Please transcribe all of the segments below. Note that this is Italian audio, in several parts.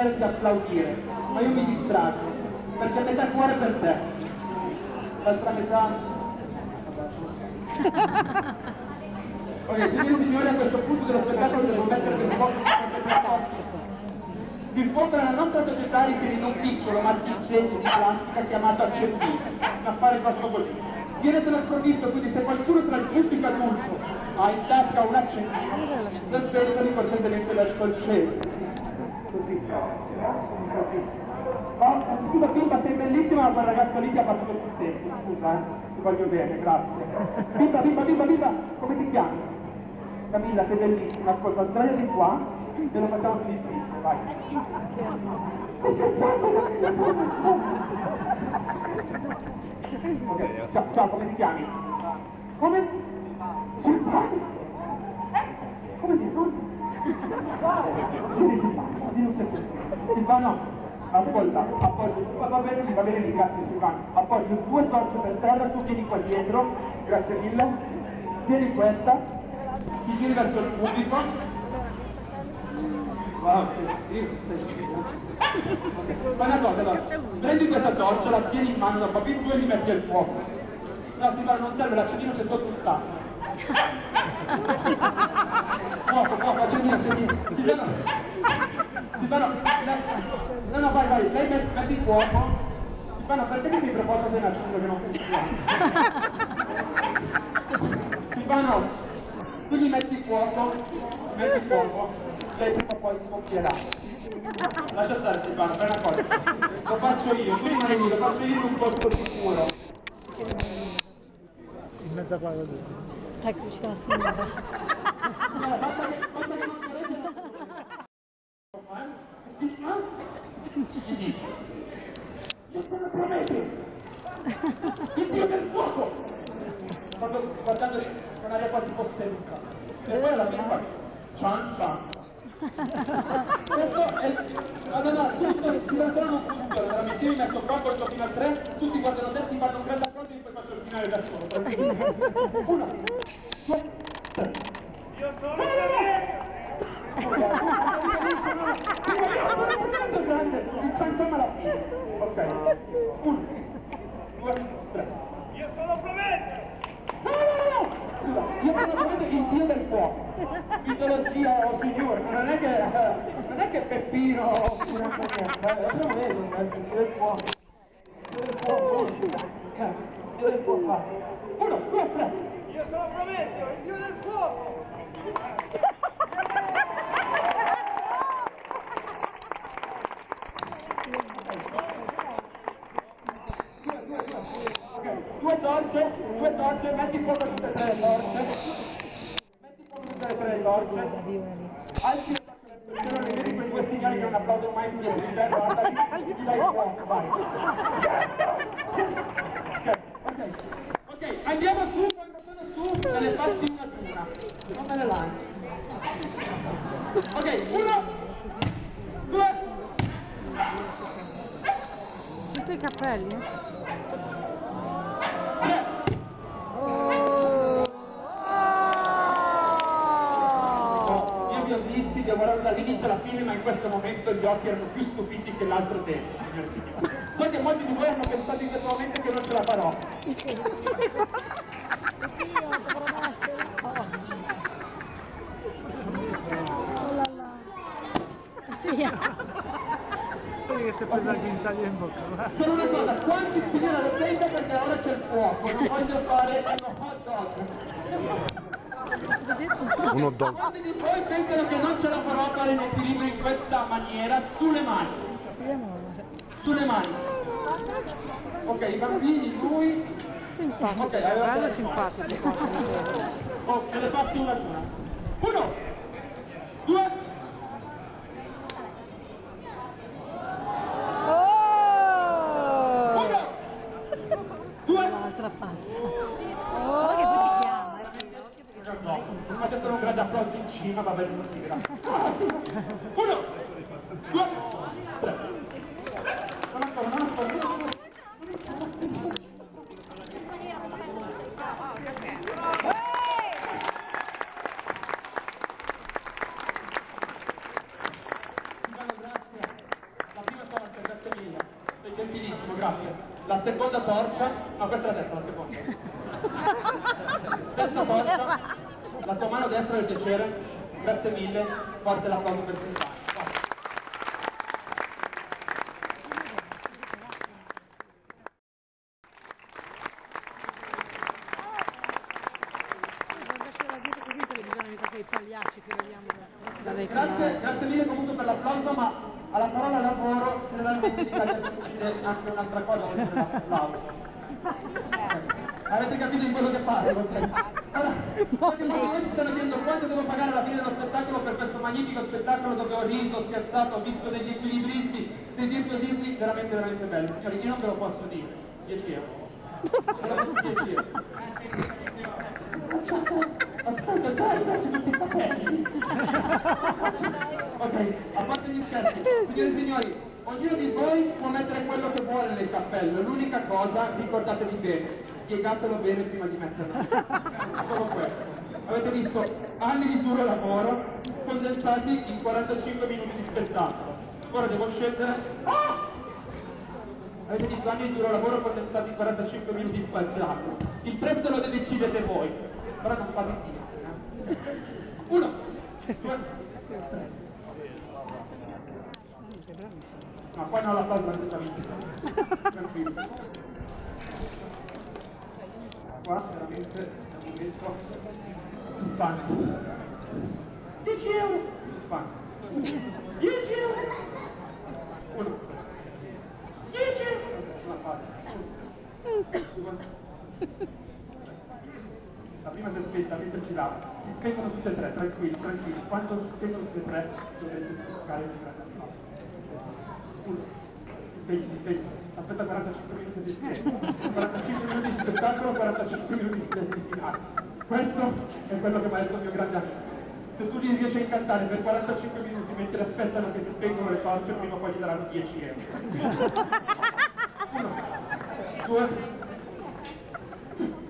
genere di applaudire, ma io mi distraggo, perché metà cuore per te, l'altra metà... Ok, signori e signori, a questo punto dello spettacolo devo mettere un po' su queste piattaforme. In fondo nella nostra società risiede un piccolo marchingegno di plastica chiamato accendino, un affare grosso così. Viene solo sprovvisto, quindi se qualcuno tra il pubblico adulto ha in tasca un accendino, lo sventoli cortesemente verso il cielo. Così. Oh, scusa bimba, sei bellissima, ma quel ragazzo lì ti ha fatto tutto il tempo, scusa, ti voglio bene, grazie. Bimba, come ti chiami? Camilla, sei bellissima, ascolta, sdraiati qua e lo facciamo più difficile, vai. Ok, ciao, come ti chiami? Come? Silvano? Come ti chiami? Silvano, ascolta, appoggio, va bene lì, grazie Silvano. Appoggio 2 torce per terra, tu vieni qua dietro, grazie mille. Tieni questa, ti giri verso il pubblico. Wow, sì, ok, fai una cosa, allora, prendi questa torcia, la tieni in mano da qua in giù e mi metti al fuoco. No, Silvano, non serve, l'accendino c'è sotto il tasto. Fuoco, accendino. Silvano, no, vai, lei metti fuoco. Silvano, perché ti sei proposto di un accendino che non funziona? Silvano, tu gli metti fuoco, lei prima o poi scoppierà. Lascia stare Silvano, fai una cosa. Lo faccio io, tu rimani lì, lo faccio io in un posto sicuro. In mezzo a quadro. Ecco, ci sta la signora. Basta che non Gli dici, io sono Prometeo, il dio del fuoco, guardandoli con aria quasi possedica, e poi alla fine fa cian. Questo è, tutto, si penserà non funziona, veramente io mi metto qua, porto fino a 3, tutti guardano te, ti fanno un grande applauso e poi faccio il finale da solo. 1, 2, 3. Io sono Prometeo! Facciamo alla fine. Ok. 1, 2, 3. Io sono Prometeo! No! Scusa, io sono Prometeo, il dio del fuoco. Mitologia o signore, non è che Peppino oppure non so niente, è Prometeo, il dio del fuoco. Il dio del fuoco. 1, 2, 3. Io sono Prometeo, il dio del fuoco! Due torce, metti fuoco tutte e 3 le torce. Metti fuoco tutte e 3 le torce. Alzi non li vedi quei 2 signori che non applaudono mai più, guarda lì, gli dai fuoco, vai. Ok, andiamo su, quando sono su, me ne passi una ad una, non me ne lanci. Ok, 1, 2. Tutti i capelli? Li ho guardato dall'inizio alla fine, ma in questo momento gli occhi erano più stupiti che l'altro tempo, signor Figlio. So che molti di voi hanno pensato in questo momento che non ce la farò. Speri che si è presa il guinzaglio in bocca. Solo una cosa, quanti signora lo prenda perché ora c'è il fuoco, non voglio fare uno hot dog. Un hot dog. Quanti di voi pensano che non ce la farò a fare l'equilibrio in questa maniera? Sulle mani. Sulle mani. Ok, i bambini, lui. Simpatico. Ok, bello simpatico. Oh, me le passi una ad una. 1, 2. Oh! 1, 2. L'altra pazza. Oh, che tu ti chiama, No, ma se sono un grande applauso in cima va bene così, grazie. 1, 2, 3. Non ancora. Grazie. Gentilissimo, grazie. La seconda torcia, no, questa è la terza, la seconda. Terza torcia, la tua mano destra del piacere, grazie mille, forte l'applauso per Silvano. Grazie mille comunque per l'applauso, ma alla parola lavoro generalmente si aggiunge anche un'altra cosa oltre all'applauso. Avete capito di quello che parlo? Okay? Allora, so che molti di voi si stanno chiedendo quanto devo pagare alla fine dello spettacolo per questo magnifico spettacolo dove ho riso, scherzato, ho visto degli equilibrismi, dei virtuosismi veramente veramente belli. Signori, io non ve lo posso dire, 10 euro. Non lo posso 10 euro. Ascolta, già hai perso tutti i capelli. Ok, a parte gli scherzi, signore e signori, ognuno di voi può mettere quello che vuole nel cappello, l'unica cosa, ricordatevi bene, spiegatelo bene prima di metterlo. Solo questo. Avete visto anni di duro lavoro condensati in 45 minuti di spettacolo. Ora devo scendere. Ah! Avete visto anni di duro lavoro condensati in 45 minuti di spettacolo. Il prezzo lo decidete voi, però non fate niente. 1, 2, 3. No, poi non l'applauso l'avete già visto. Tranquillo. Qua veramente è un momento suspense. 10 euro! Suspense. 10 euro! 1. 10 euro! La prima si è spenta, mentre girava. Si spengono tutte e tre, tranquilli, tranquilli. Quando si spengono tutte e tre dovrete scoccare il grande applauso. 1. Si spegne. Aspetta 45 minuti e si spegne. 45 minuti di spettacolo, 45 minuti di silenzio finale. Questo è quello che mi ha detto il mio grande amico. Se tu li riesci a incantare per 45 minuti mentre aspettano che si spengono le torce, prima o poi gli daranno 10 euro. 1, 2,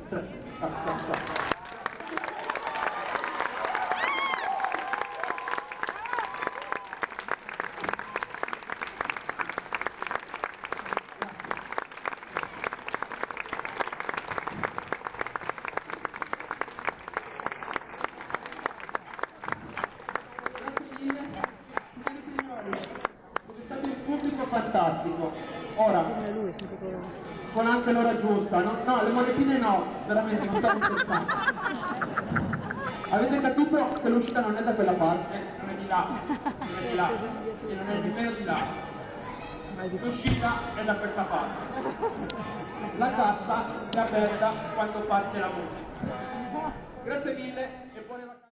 3. Ciao. Fantastico. Ora, con anche l'ora giusta, no, le monetine no, veramente, non stavo scherzando. Avete capito che l'uscita non è da quella parte, non è di là, non è di là, e non è nemmeno di là. L'uscita è da questa parte. La cassa è aperta quando parte la musica. Grazie mille e buone vacanze.